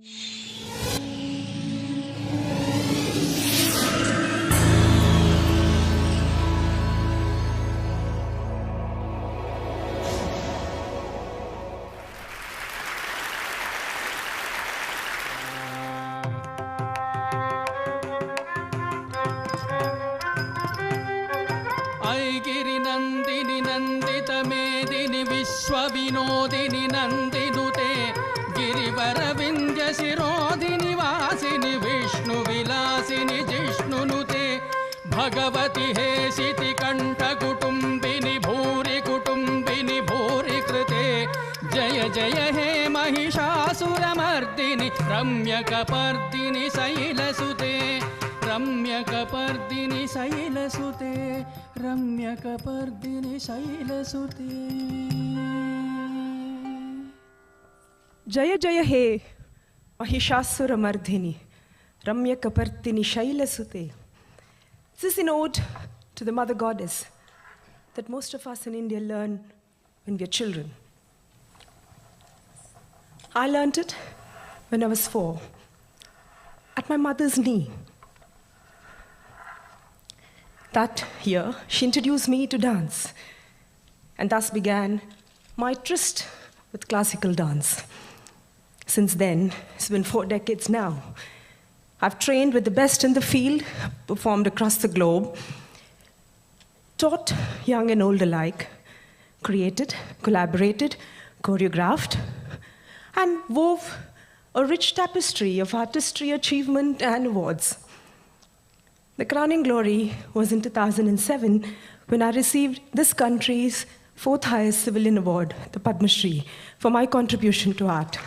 ऐगिरि नन्दिनि नन्दित मेदिनि विश्वविनोदिनि नन्दिनुते गिरिवरविन्द्य शिरोधिनि वासिनि विष्णुविलासिनि जिष्णुनुते भगवति हेशिति कण्ठकुटुम्बिनि भूरि कुटुम्बिनि भूरि कृते जय जय हे महिषासुरमर्दिनि रम्यकपर्दिनि शैलसुते रम्यकपर्दिनि शैलसुते रम्यकपर्दिनि शैलसुते। जय जय हे Mahishasuramardhini Ramyakapartini Shailasute. This is an ode to the mother goddess that most of us in India learn when we are children. I learned it when I was 4 at my mother's knee. That year, she introduced me to dance, and thus began my tryst with classical dance. Since then, it's been 4 decades now. I've trained with the best in the field, performed across the globe, taught young and old alike, created, collaborated, choreographed, and wove a rich tapestry of artistry, achievement, and awards. The crowning glory was in 2007 when I received this country's 4th highest civilian award, the Padma Shri, for my contribution to art.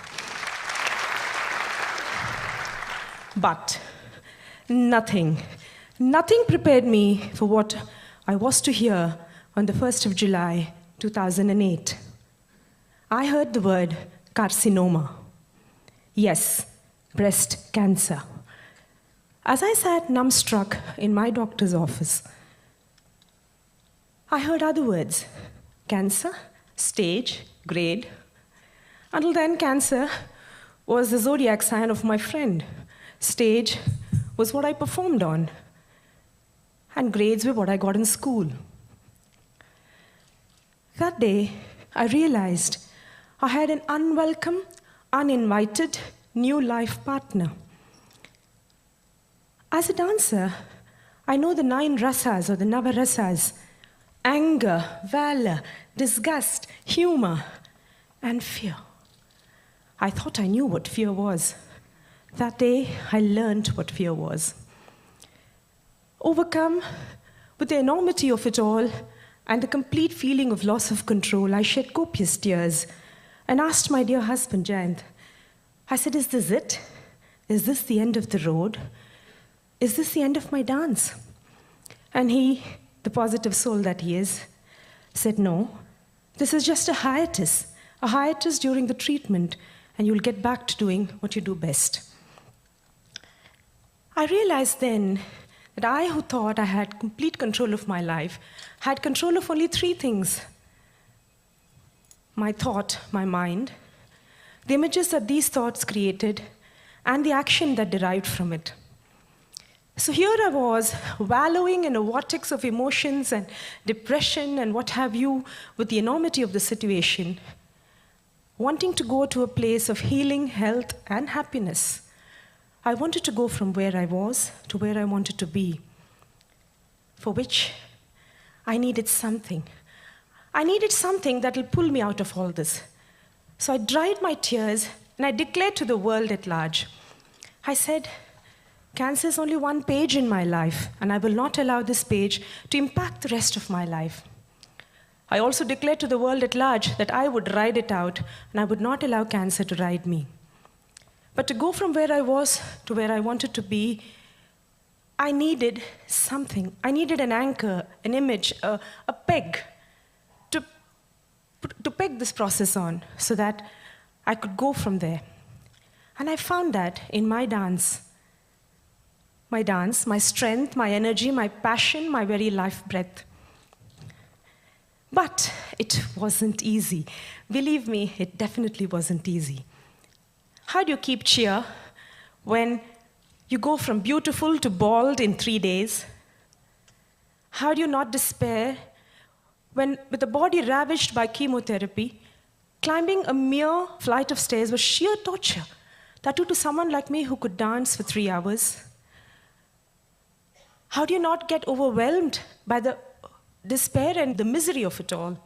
But nothing prepared me for what I was to hear on the 1st of July, 2008. I heard the word carcinoma. Yes, breast cancer. As I sat numbstruck in my doctor's office, I heard other words: cancer, stage, grade. Until then, cancer was the zodiac sign of my friend. Stage was what I performed on, and grades were what I got in school. That day, I realized I had an unwelcome, uninvited, new life partner. As a dancer, I know the 9 rasas or the Navarasas: anger, valor, disgust, humor, and fear. I thought I knew what fear was. That day, I learned what fear was. Overcome with the enormity of it all and the complete feeling of loss of control, I shed copious tears and asked my dear husband, Jayant. I said, is this it? Is this the end of the road? Is this the end of my dance? And he, the positive soul that he is, said, no, this is just a hiatus during the treatment, and you'll get back to doing what you do best. I realized then that I, who thought I had complete control of my life, had control of only 3 things: my thought, my mind, the images that these thoughts created, and the action that derived from it. So here I was, wallowing in a vortex of emotions and depression and what have you, with the enormity of the situation, wanting to go to a place of healing, health, and happiness. I wanted to go from where I was to where I wanted to be, for which I needed something. I needed something that will pull me out of all this. So I dried my tears and I declared to the world at large. I said, cancer is only 1 page in my life, and I will not allow this page to impact the rest of my life. I also declared to the world at large that I would ride it out, and I would not allow cancer to ride me. But to go from where I was to where I wanted to be, I needed something. I needed an anchor, an image, a peg to peg this process on so that I could go from there. And I found that in my dance. My strength, my energy, my passion, my very life breath. But it wasn't easy. Believe me, it definitely wasn't easy. How do you keep cheer when you go from beautiful to bald in 3 days? How do you not despair when, with a body ravaged by chemotherapy, climbing a mere flight of stairs was sheer torture, that too to someone like me who could dance for 3 hours? How do you not get overwhelmed by the despair and the misery of it all?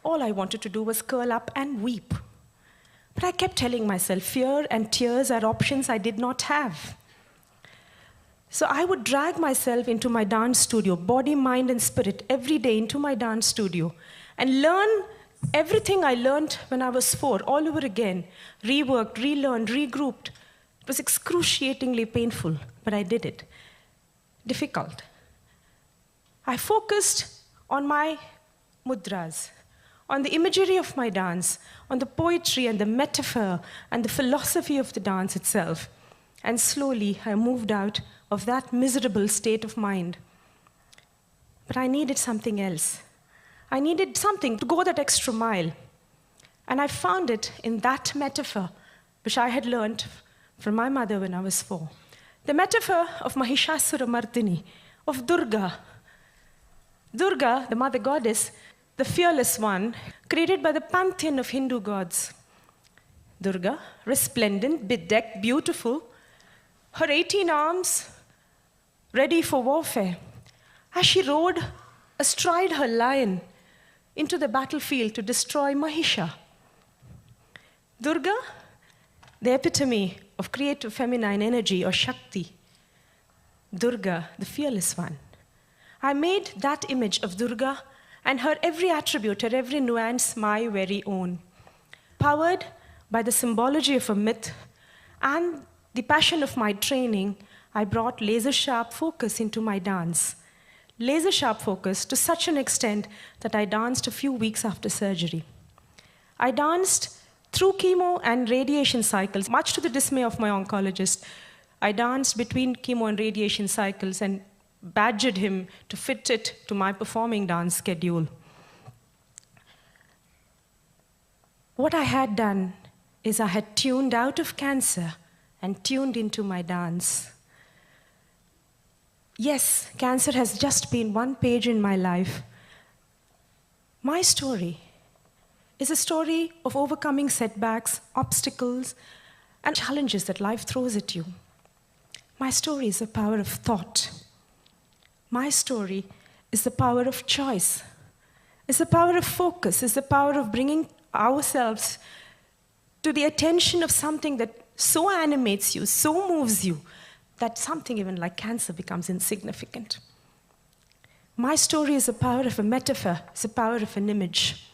All I wanted to do was curl up and weep. But I kept telling myself, fear and tears are options I did not have. So I would drag myself into my dance studio, body, mind, and spirit, every day into my dance studio, and learn everything I learned when I was 4, all over again, reworked, relearned, regrouped. It was excruciatingly painful, but I did it. Difficult. I focused on my mudras, on the imagery of my dance, on the poetry and the metaphor and the philosophy of the dance itself. And slowly I moved out of that miserable state of mind. But I needed something else. I needed something to go that extra mile. And I found it in that metaphor, which I had learned from my mother when I was 4. The metaphor of Mahishasuramardini, of Durga. Durga, the mother goddess, the fearless one, created by the pantheon of Hindu gods. Durga, resplendent, bedecked, beautiful, her 18 arms ready for warfare, as she rode astride her lion into the battlefield to destroy Mahisha. Durga, the epitome of creative feminine energy or Shakti. Durga, the fearless one. I made that image of Durga and her every attribute, her every nuance, my very own. Powered by the symbology of a myth and the passion of my training, I brought laser-sharp focus into my dance. Laser-sharp focus to such an extent that I danced a few weeks after surgery. I danced through chemo and radiation cycles, much to the dismay of my oncologist. I danced between chemo and radiation cycles and badgered him to fit it to my performing dance schedule. What I had done is I had tuned out of cancer and tuned into my dance. Yes, cancer has just been one page in my life. My story is a story of overcoming setbacks, obstacles, and challenges that life throws at you. My story is the power of thought. My story is the power of choice. It's the power of focus. It's the power of bringing ourselves to the attention of something that so animates you, so moves you, that something even like cancer becomes insignificant. My story is the power of a metaphor. It's the power of an image.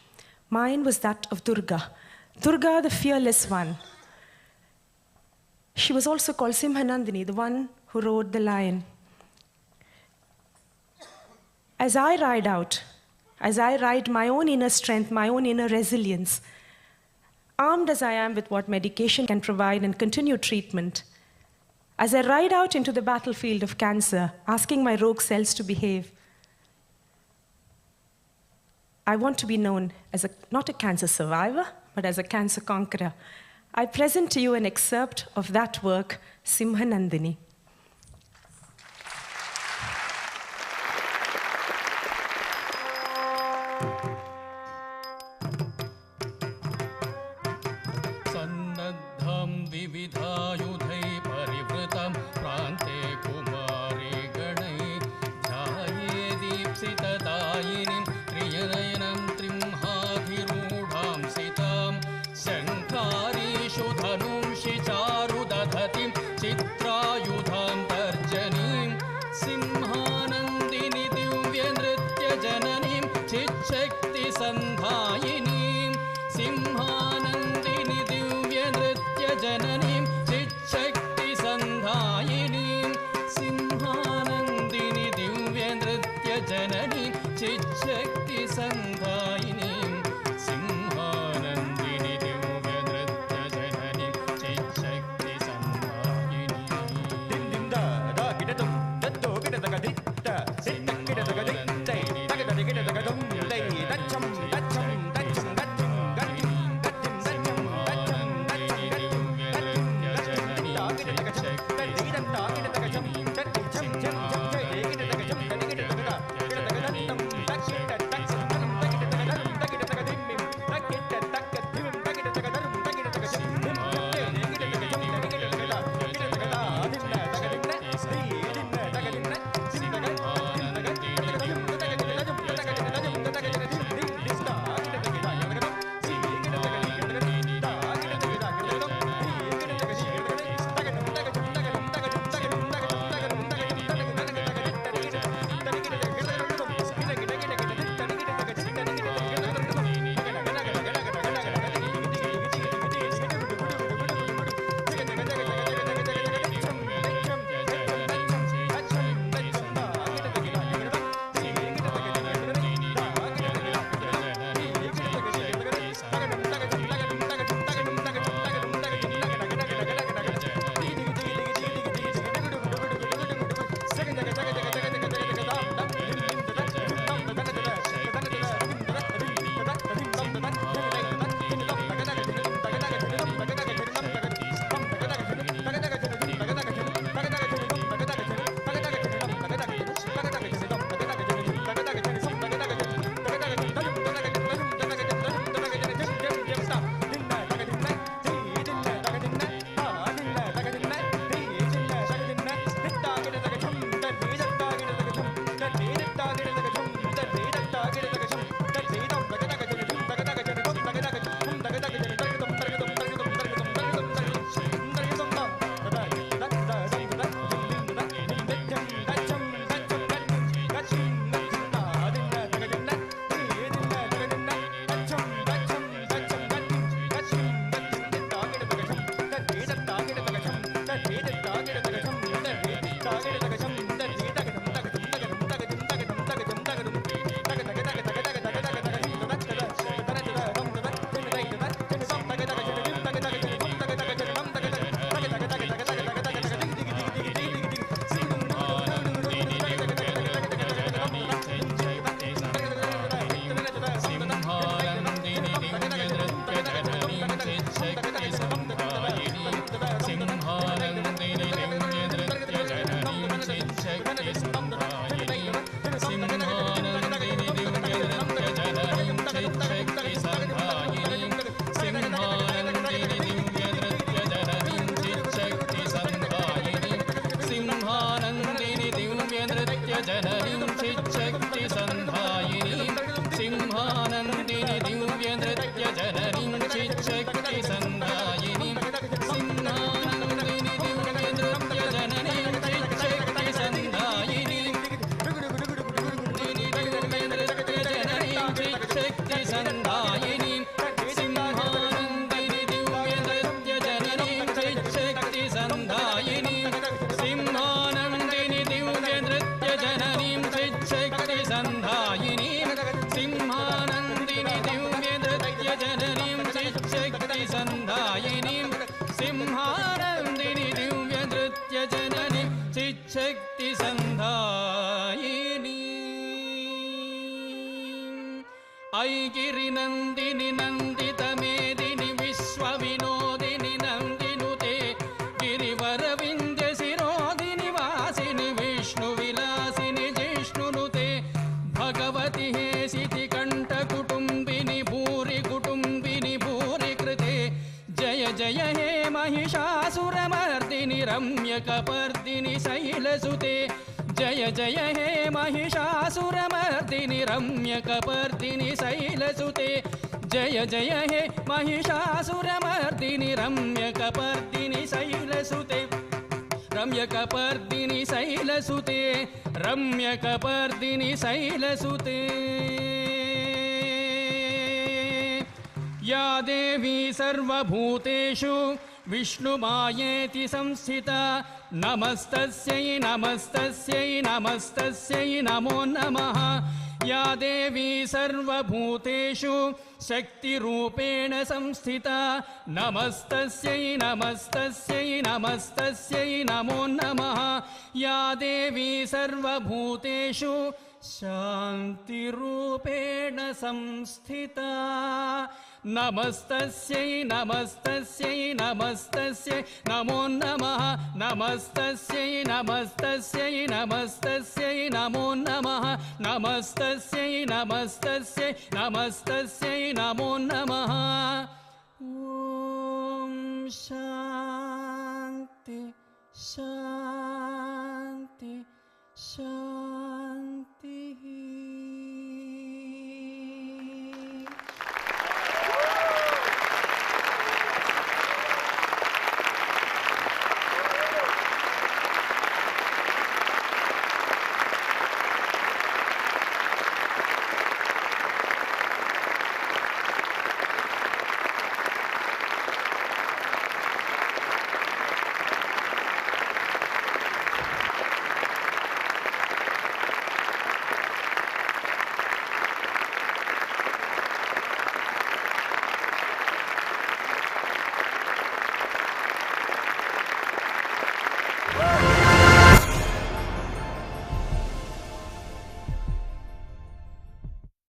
Mine was that of Durga. Durga, the fearless one. She was also called Simhanandini, the one who rode the lion. As I ride out, as I ride my own inner strength, my own inner resilience, armed as I am with what medication can provide and continued treatment, as I ride out into the battlefield of cancer, asking my rogue cells to behave, I want to be known as not a cancer survivor, but as a cancer conqueror. I present to you an excerpt of that work, Simhanandini. सन्नद्धं विविधायुधैः परिवृतं प्रान्ते कुमारे गणैः ध्याये दीप्सितदायिनीं त्रिनयनं त्रिंहाधिरूढां सितां शङ्खारीषु धनुंषि चारुदधतिं चित्रायुध जननीं चिच्छक्तिसन्धायिनीं सिंहानन्दिनी दिव्यनृत्यजननीं चिच्छक्तिसन्धायिनीं सिंहानन्दिनी दिव्यनृत्यजननीं चिच्छक्तिसन्धायिनीं दिव्यनृत्यजननीं चिच्छक्तिसन्धायिनीं सिंहानन्दिनी दिव्यनृत्यजननीं चिच्छक्तिसन्धायिनीं सिंहानन्दिनी दिव्यनृत्यजननीं चिच्छक्तिसन्धायिनीं सिंहानन्दिनी दिव्यनृत्यजननीं चिच्छक्तिसन्धायिनीं सिंहानन्दिनी दिव्यनृत्यजननीं चिच्छक्तिसन्धायिनीं ऐगिरिनन्दिनि नन्दितमेदिनि विश्वविनोदिनि नन्दिनुते गिरिवरविन्द्यशिरोदिनि वासिनि विष्णुविलासिनि जिष्णुनुते भगवति हेसिति कण्ठकुटुम्बिनि भूरि कुटुम्बिनि भूरि कृते जय जय हे महिषासुरमर्दिनि रम्यकपर्दिनि शैलसुते जय जय हे महिषासुरमर्दिनि रम्यकपर्दिनि शैलसुते जय जय हे महिषासुरमर्दिनि रम्यकपर्दिनि शैलसुते रम्यकपर्दिनि शैलसुते रम्यकपर्दिनि शैलसुते या देवी सर्वभूतेषु विष्णुमायेति संस्थिता नमस्तस्यै नमस्तस्यै नमस्तस्यै नमो नमः या देवी सर्वभूतेषु शक्तिरूपेण संस्थिता नमस्तस्यै नमस्तस्यै नमस्तस्यै नमो नमः या देवी सर्वभूतेषु शान्तिरूपेण संस्थिता नमस्तस्यै नमस्तस्यै नमस्तस्यै नमो नमः नमस्तस्यै नमस्तस्यै नमस्तस्यै नमो नमः नमस्तस्यै नमस्तस्यै नमस्तस्यै नमो नमः ॐ शान्ति शान्ति शान्ति